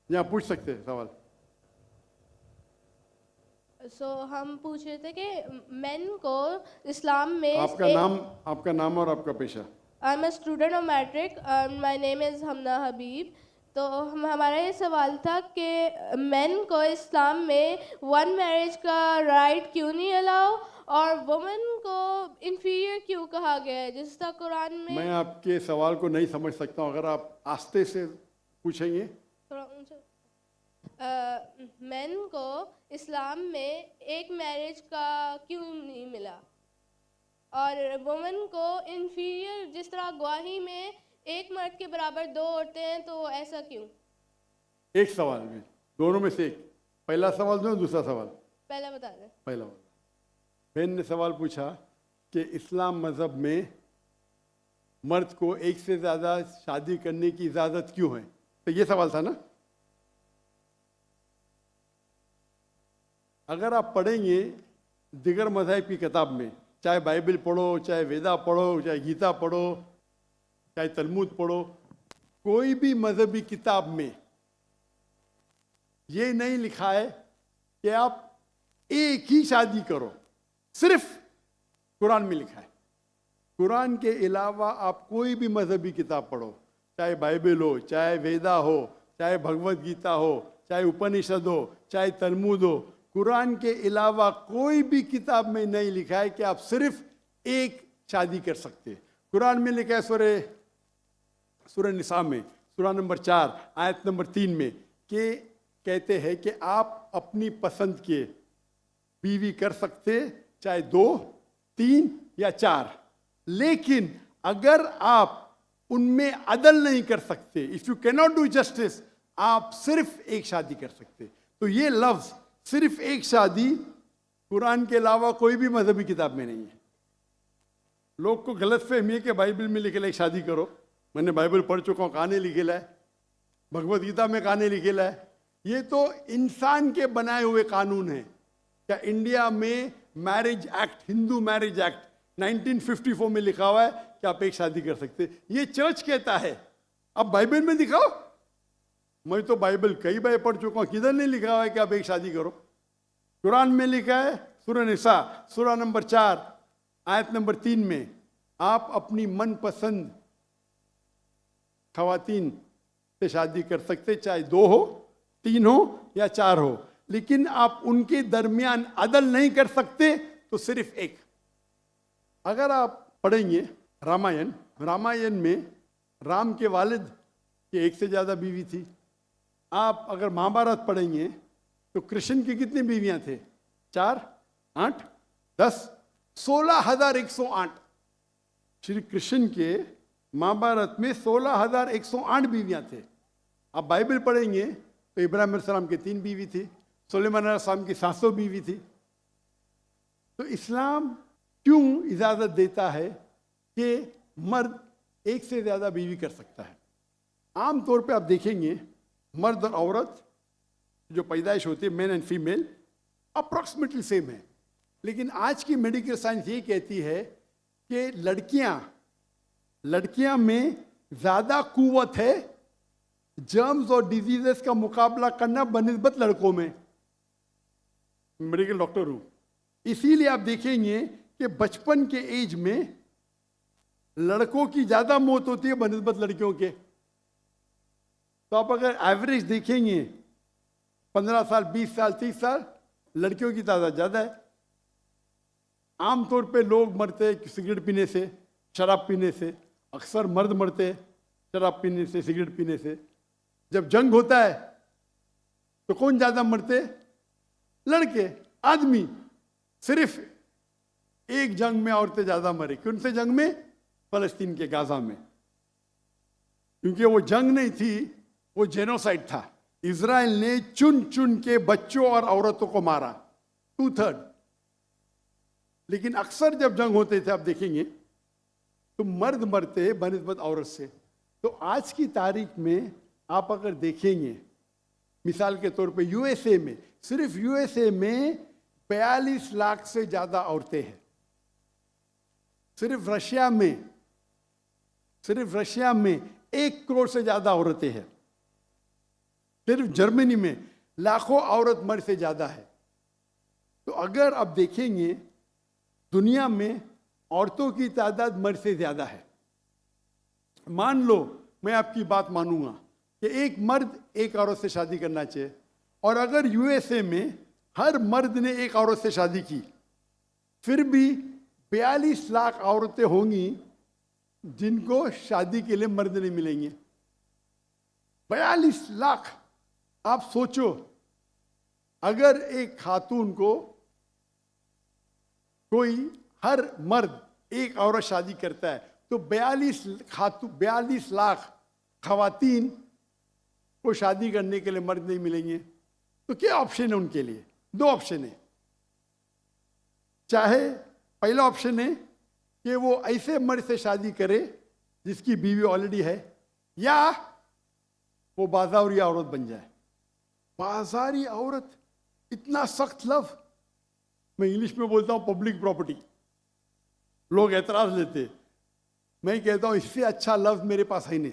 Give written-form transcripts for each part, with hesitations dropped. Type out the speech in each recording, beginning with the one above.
यहाँ पूछ सकते हैं सवाल। हम पूछ रहे थे कि मेन को इस्लाम में आपका नाम और आपका पेशा। I am a student of matric, my name is Hamna Habib. तो हमारा ये सवाल था कि मेन को इस्लाम में वन मैरिज का राइट क्यों नहीं अलाउ, और वुमेन को इन्फीरियर क्यों कहा गया है, जिस तरह कुरान में। मैं आपके सवाल को नहीं समझ सकता हूँ, अगर आप आस्ते से पूछेंगे। थोड़ा ऊंचा। मेन को इस्लाम में एक मैरिज का क्यों नहीं मिला, और वुमेन को इन्फीरियर, जिस तरह गवाही में एक मर्द के बराबर दो औरतें हैं, तो ऐसा क्यों? एक सवाल में, दोनों में से एक। पहला सवाल दो, दूसरा सवाल। पहला बता दें। पहला वाला। बहन ने सवाल पूछा कि इस्लाम मज़हब में मर्द को एक से ज़्यादा शादी करने की इजाज़त क्यों है, तो ये सवाल था ना। अगर आप पढ़ेंगे दिगर मज़हब की किताब में, चाहे बाइबल पढ़ो, चाहे वेदा पढ़ो, चाहे गीता पढ़ो, चाहे तलमुद पढ़ो, कोई भी मजहबी किताब में ये नहीं लिखा है कि आप एक ही शादी करो। सिर्फ कुरान में लिखा है। कुरान के अलावा आप कोई भी मजहबी किताब पढ़ो, चाहे बाइबल हो, चाहे वेदा हो, चाहे भगवत गीता हो, चाहे उपनिषद हो, चाहे तलमुद हो, कुरान के अलावा कोई भी किताब में नहीं लिखा है कि आप सिर्फ एक शादी कर सकते। कुरान में लिखा है सूरह निसा में, सूरह नंबर 4 आयत नंबर 3 में, कि कहते हैं कि आप अपनी पसंद के बीवी कर सकते, चाहे 2, 3 या 4, लेकिन अगर आप उनमें अदल नहीं कर सकते, if you can not do justice, आप सिर्फ एक शादी कर सकते। तो ये लफ्ज सिर्फ एक शादी कुरान के अलावा कोई भी मजहबी किताब में नहीं है। लोग को गलत फहमी है कि बाइबल में लिखेला एक शादी करो। मैंने बाइबल पढ़ चुका हूँ, कहानी लिखेला है, भगवत गीता में कहानी लिखेला है। ये तो इंसान के बनाए हुए कानून है। क्या इंडिया में marriage act, Hindu marriage act 1954 में लिखा हुआ है कि आप एक शादी कर सकते। ये चर्च कहता है, अब बाइबल में दिखाओ। मैं तो बाइबल कई बार पढ़ चुका हूँ, किधर नहीं लिखा हुआ है कि आप एक शादी करो। कुरान में लिखा है सूरह निसा सूरह नंबर 4 आयत नंबर 3 में, आप अपनी मनपसंद खवातीन से शादी कर सकते, चाहे 2 हो, 3 हो या 4 हो, लेकिन आप उनके दरमियान अदल नहीं कर सकते, तो सिर्फ एक। अगर आप पढ़ेंगे रामायण में राम के वालिद के एक से ज्यादा बीवी थी। आप अगर महाभारत पढ़ेंगे तो कृष्ण की कितनी बीवियां थे? 4, 8, 10, 16,108। श्री कृष्ण के महाभारत में 16,108 बीवियां थे। आप बाइबल पढ़ेंगे तो इब्राहिम अलैहिस्सलाम की 3 बीवी थी, सुलेमान अलैहिस्सलाम की 700 बीवी थी। तो इस्लाम क्यों इजाजत देता है कि मर्द एक से ज्यादा बीवी कर सकता है? आमतौर पे आप देखेंगे मर्द और औरत जो पैदाइश होती है, main and female, approximately same है। लेकिन आज की मेडिकल साइंस ये कहती है कि लड़कियां में ज्यादा कुव्वत है जर्म्स और डिजीजेस का मुकाबला करना बनिस्बत लड़कों में। मेडिकल डॉक्टर हूं, इसीलिए आप देखेंगे कि बचपन के एज में लड़कों की ज्यादा मौत होती है बनिस्बत लड़कियों के। तो आप अगर एवरेज देखेंगे 15 साल, 20 साल, 30 साल, लड़कियों की तादाद ज्यादा है। आमतौर पे लोग मरते हैं सिगरेट पीने से, शराब पीने से। अक्सर मर्द मरते हैं शराब पीने से, सिगरेट पीने से। जब जंग होता है तो कौन ज्यादा मरते? लड़के, आदमी। सिर्फ एक जंग में औरतें ज्यादा मरी। कौन से जंग में? फलस्तीन के गाजा में। क्योंकि वो जंग नहीं थी, वो जेनोसाइड था। इजराइल ने चुन चुन के बच्चों और औरतों को मारा, 2/3। लेकिन अक्सर जब जंग होते थे, आप देखेंगे तो मर्द मरते बनिस्बत औरत से। तो आज की तारीख में आप अगर देखेंगे, मिसाल के तौर पे यूएसए में, सिर्फ यूएसए में 42 लाख से ज्यादा औरतें हैं। सिर्फ रशिया में 1 करोड़ से ज्यादा औरतें हैं। सिर्फ जर्मनी में लाखों औरत मर्द से ज़्यादा है। तो अगर आप देखेंगे दुनिया में औरतों की तादाद मर्द से ज़्यादा है। मान लो मैं आपकी बात मानूंगा कि एक मर्द एक औरत से शादी करना चाहिए, और अगर यूएसए में हर मर्द ने एक औरत से शादी की, फिर भी 42 लाख औरतें होंगी जिनको शादी के लिए मर्द नहीं मिलेंगे। 42 लाख। आप सोचो, अगर एक खातून को कोई हर मर्द एक औरत शादी करता है तो 42 लाख खवातीन को शादी करने के लिए मर्द नहीं मिलेंगे। तो क्या ऑप्शन है उनके लिए? 2 ऑप्शन है। चाहे पहला ऑप्शन है कि वो ऐसे मर्द से शादी करे जिसकी बीवी ऑलरेडी है, या वो बाजारी औरत बन जाए। बाजारी औरत, इतना सख्त लफ्ज। मैं इंग्लिश में बोलता हूं पब्लिक प्रॉपर्टी, लोग एतराज लेते। मैं कहता हूं इससे अच्छा लफ्ज मेरे पास है नहीं।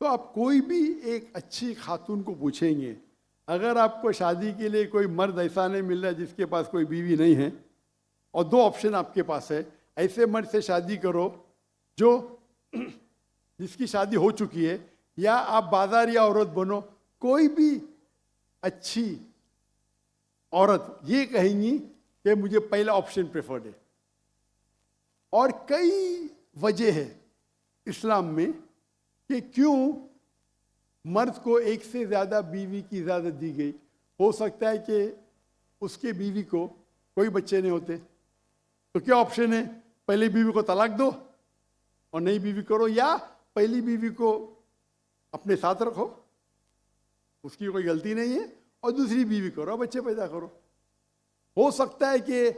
तो आप कोई भी एक अच्छी खातून को पूछेंगे, अगर आपको शादी के लिए कोई मर्द ऐसा नहीं मिल रहा जिसके पास कोई बीवी नहीं है, और 2 ऑप्शन आपके पास है, ऐसे मर्द से शादी करो जो जिसकी शादी हो चुकी है, या आप बाजारी औरत बनो। कोई भी अच्छी औरत ये कहेंगी कि मुझे पहला ऑप्शन प्रेफर्ड है। और कई वजह है इस्लाम में कि क्यों मर्द को एक से ज़्यादा बीवी की इजाज़त दी गई। हो सकता है कि उसके बीवी को कोई बच्चे नहीं होते, तो क्या ऑप्शन है? पहली बीवी को तलाक दो और नई बीवी करो, या पहली बीवी को अपने साथ रखो, उसकी कोई गलती नहीं है, और दूसरी बीवी करो, बच्चे पैदा करो। हो सकता है कि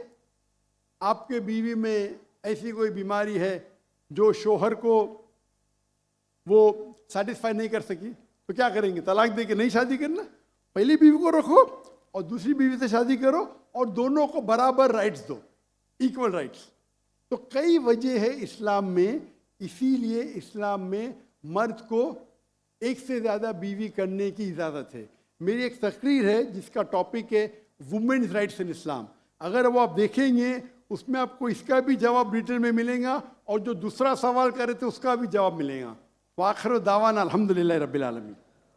आपके बीवी में ऐसी कोई बीमारी है जो शोहर को वो सेटिस्फाई नहीं कर सकी, तो क्या करेंगे? तलाक दे के नहीं शादी करना, पहली बीवी को रखो और दूसरी बीवी से शादी करो, और दोनों को बराबर राइट्स दो, इक्वल राइट्स। तो कई वजह है इस्लाम में, इसीलिए इस्लाम में मर्द को एक से ज़्यादा बीवी करने की इजाज़त है। मेरी एक तकरीर है जिसका टॉपिक है वुमेन्स राइट्स इन इस्लाम। अगर वो आप देखेंगे उसमें आपको इसका भी जवाब डिटेल में मिलेगा, और जो दूसरा सवाल करे थे उसका भी जवाब मिलेगा। वाखिर दावाना अल्हम्दुलिल्लाह रब्बिल आलमीन।